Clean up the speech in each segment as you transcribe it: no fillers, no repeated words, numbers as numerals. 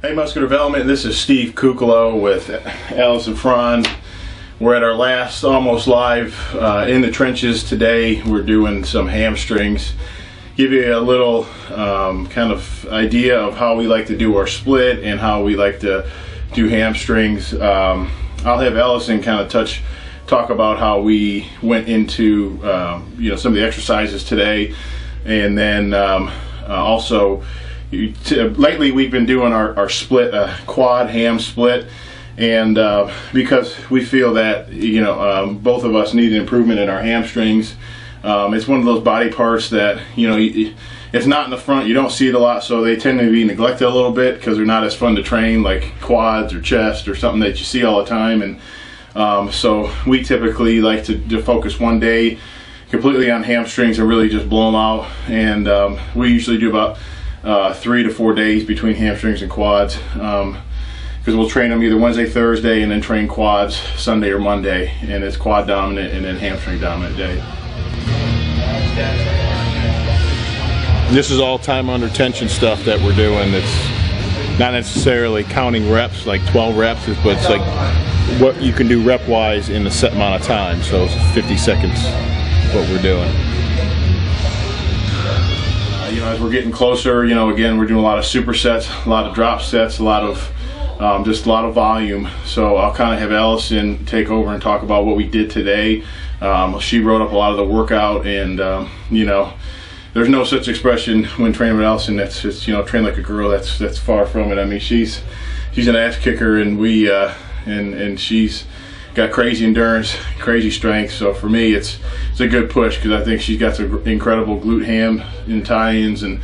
Hey Muscular Development, this is Steve Kuclo with Alice and Fran. We're at our last almost live in the trenches today. We're doing some hamstrings. Give you a little kind of idea of how we like to do our split and how we like to do hamstrings. I'll have Allison kind of talk about how we went into some of the exercises today, and then also lately we've been doing our split, quad ham split, and because we feel that both of us need an improvement in our hamstrings. It's one of those body parts that it's not in the front, you don't see it a lot, so they tend to be neglected a little bit because they're not as fun to train, like quads or chest or something that you see all the time. And so we typically like to focus one day completely on hamstrings and really just blow them out. And we usually do about 3 to 4 days between hamstrings and quads, because we'll train them either Wednesday, Thursday, and then train quads Sunday or Monday, and it's quad dominant and then hamstring dominant day. This is all time under tension stuff that we're doing. It's not necessarily counting reps, like 12 reps, but it's like what you can do rep wise in a set amount of time. So it's 50 seconds what we're doing. As we're getting closer, again, we're doing a lot of supersets, a lot of drop sets, a lot of just a lot of volume. So I'll kind of have Allison take over and talk about what we did today. She wrote up a lot of the workout, and there's no such expression when training with Allison that's just train like a girl. That's far from it. I mean, she's an ass kicker, and we and she's got crazy endurance, crazy strength. So for me, it's a good push, because I think she's got some incredible glute ham and tie-ins, and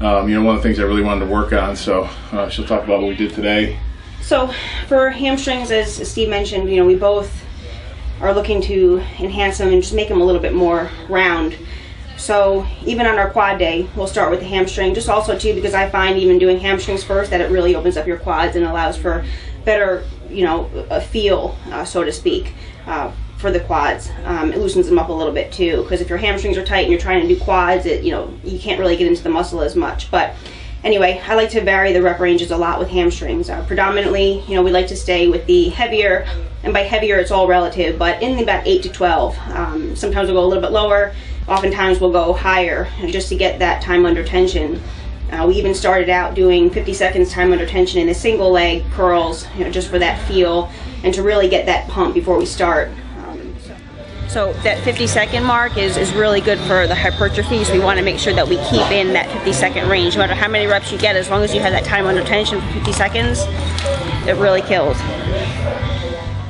one of the things I really wanted to work on. So she'll talk about what we did today. So for hamstrings, as Steve mentioned, we both are looking to enhance them and just make them a little bit more round. So even on our quad day, we'll start with the hamstring, just also too because I find even doing hamstrings first that it really opens up your quads and allows for better, a feel, so to speak, for the quads. It loosens them up a little bit too, because if your hamstrings are tight and you're trying to do quads, you can't really get into the muscle as much. But anyway, I like to vary the rep ranges a lot with hamstrings. Predominantly, we like to stay with the heavier, and by heavier it's all relative, but in about 8 to 12. Sometimes we'll go a little bit lower, oftentimes we'll go higher, just to get that time under tension. We even started out doing 50 seconds time under tension in the single leg curls, just for that feel and to really get that pump before we start. So that 50-second mark is really good for the hypertrophy, so we want to make sure that we keep in that 50-second range. No matter how many reps you get, as long as you have that time under tension for 50 seconds, it really kills.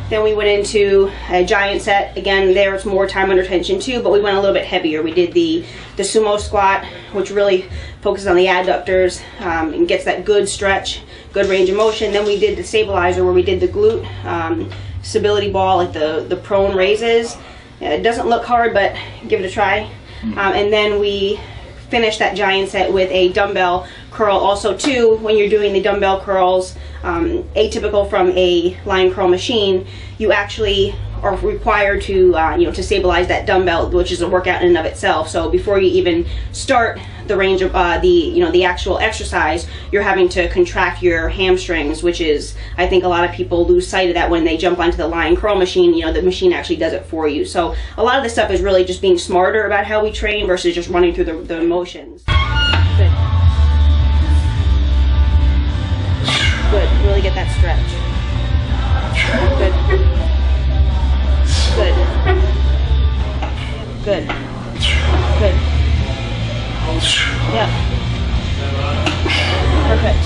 Then we went into a giant set. Again, there's more time under tension too, but we went a little bit heavier. We did the sumo squat, which really focuses on the adductors and gets that good stretch, good range of motion. Then we did the stabilizer, where we did the glute stability ball, like the prone raises. It doesn't look hard, but give it a try. And then we finished that giant set with a dumbbell curl also too. When you're doing the dumbbell curls, atypical from a line curl machine, you actually are required to to stabilize that dumbbell, which is a workout in and of itself. So before you even start the range of the actual exercise, you're having to contract your hamstrings, which is, I think a lot of people lose sight of that when they jump onto the line curl machine. The machine actually does it for you. So a lot of this stuff is really just being smarter about how we train versus just running through the motions. Good. Good. Really get that stretch. Good. Good. Good. Good. Yep. Perfect.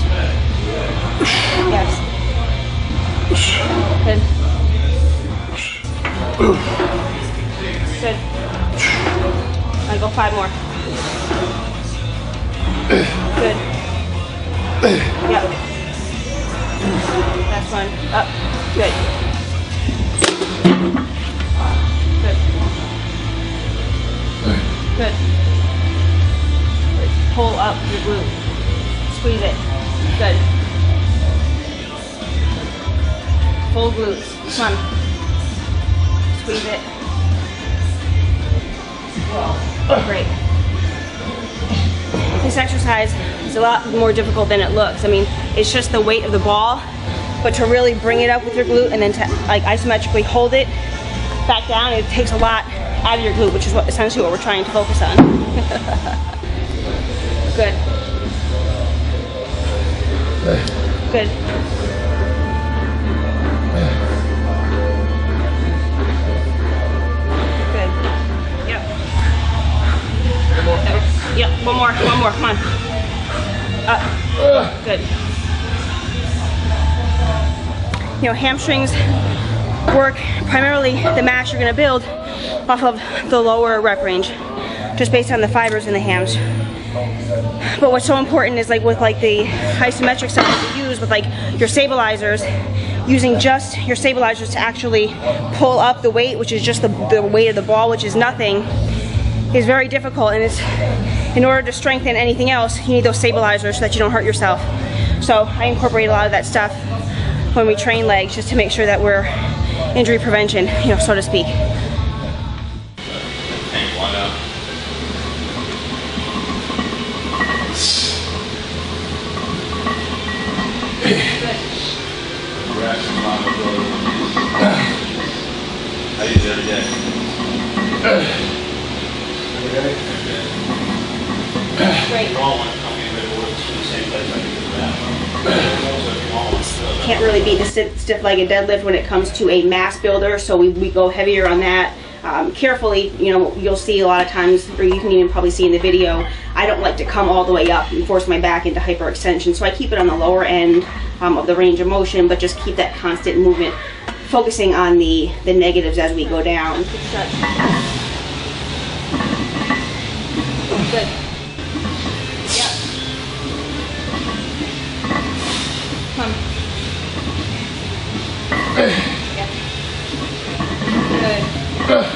Yes. Good. Good. I'll go 5 more. Good. Yep. Last one. Up. Good. Good. Good. Pull up your glute. Squeeze it. Good. Full glutes. Come on. Squeeze it. Great. This exercise is a lot more difficult than it looks. I mean, it's just the weight of the ball, but to really bring it up with your glute and then to like isometrically hold it back down, it takes a lot out of your glute, which is what essentially what we're trying to focus on. Good. Good. Good. Yep. Yep, one more, come on. Good. You know, hamstrings work primarily, the mass you're gonna build off of the lower rep range, just based on the fibers in the hams. But what's so important is like with like the isometric stuff that you use with like your stabilizers, using just your stabilizers to actually pull up the weight, which is just the weight of the ball, which is nothing, is very difficult. And it's, in order to strengthen anything else, you need those stabilizers so that you don't hurt yourself. So I incorporate a lot of that stuff when we train legs, just to make sure that we're injury prevention, you know, so to speak. I use it every day. Great. Can't really beat the stiff-legged deadlift when it comes to a mass builder, so we go heavier on that. Carefully, you know, you'll see a lot of times, or you can even probably see in the video, I don't like to come all the way up and force my back into hyperextension, so I keep it on the lower end of the range of motion, but just keep that constant movement, focusing on the negatives as we go down. Good. Yep. Come. Yep. Good. Yep.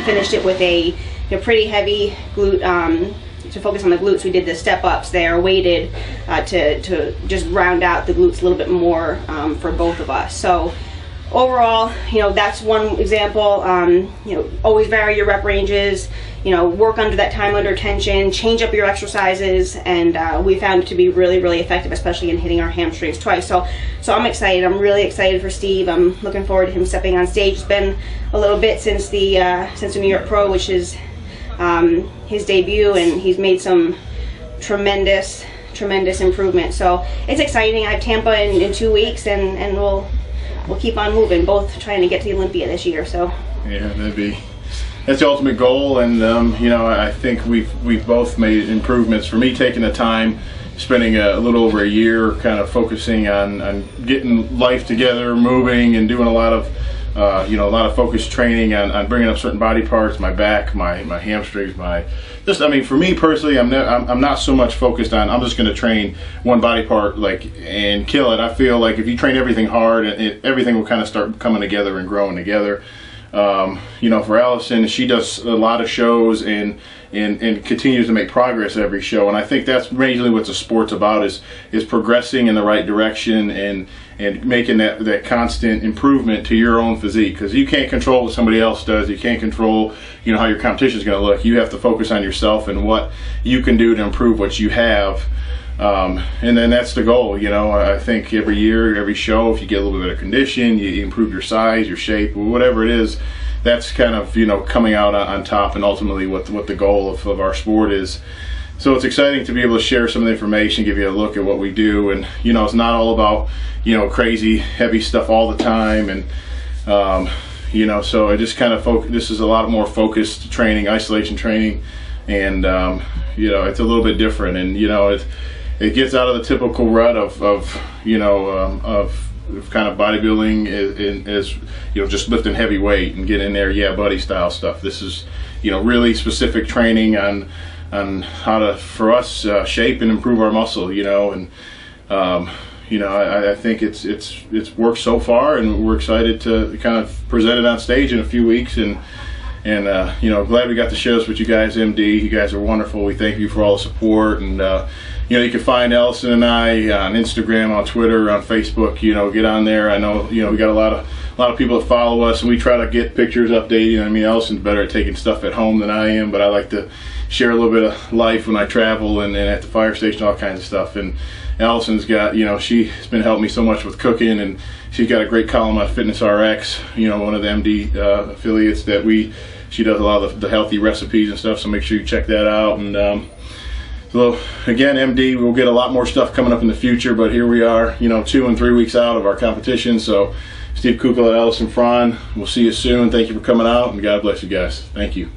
Finished it with a pretty heavy glute, to focus on the glutes. We did the step ups there, weighted, to just round out the glutes a little bit more for both of us. So overall, you know, that's one example. You know, always vary your rep ranges, you know, work under that time under tension, change up your exercises, and we found it to be really, really effective, especially in hitting our hamstrings twice. So I'm excited. I'm really excited for Steve. I'm looking forward to him stepping on stage. It's been a little bit since the New York Pro, which is his debut, and he's made some tremendous improvement. So it's exciting. I have Tampa in 2 weeks, and we'll keep on moving, both trying to get to the Olympia this year. So yeah, that's the ultimate goal, and you know, I think we've both made improvements. For me, taking the time, spending a little over a year kind of focusing on getting life together, moving, and doing a lot of you know, a lot of focused training on bringing up certain body parts, my back, my hamstrings, I mean, for me personally, I'm not so much focused on, I'm just going to train one body part and kill it. I feel like if you train everything hard, everything will kind of start coming together and growing together. You know, for Allison, she does a lot of shows and continues to make progress every show, and I think that's mainly what the sport's about, is progressing in the right direction and making that constant improvement to your own physique, because you can't control what somebody else does. You can't control, you know, how your competition is going to look. You have to focus on yourself and what you can do to improve what you have. And then that's the goal, you know. I think every year, every show, if you get a little bit of condition, you improve your size, your shape, whatever it is, that's kind of, you know, coming out on top, and ultimately what the goal of our sport is. So it's exciting to be able to share some of the information, give you a look at what we do, and you know, it's not all about, you know, crazy heavy stuff all the time, and you know, so I just kind of focus. This is a lot more focused training, isolation training, and you know, it's a little bit different, and you know, it gets out of the typical rut of you know, of kind of bodybuilding is you know, just lifting heavy weight and get in there, yeah, buddy style stuff. This is, you know, really specific training on how to, for us, shape and improve our muscle, you know, and you know, I think it's worked so far, and we're excited to kind of present it on stage in a few weeks, and you know, glad we got to share this with you guys, MD. You guys are wonderful. We thank you for all the support, and you know, you can find Ellison and I on Instagram, on Twitter, on Facebook. You know, get on there. I know, you know, we got a lot of people that follow us, and we try to get pictures updated. I mean, Ellison's better at taking stuff at home than I am, but I like to share a little bit of life when I travel and at the fire station, all kinds of stuff. And Allison's got, you know, she's been helping me so much with cooking, and she's got a great column on Fitness RX, you know, one of the MD affiliates that she does a lot of the healthy recipes and stuff, so make sure you check that out. And so again, MD, we'll get a lot more stuff coming up in the future, but here we are, you know, 2 and 3 weeks out of our competition. So Steve Kuclo, Ellison Fran, we'll see you soon. Thank you for coming out, and God bless you guys. Thank you.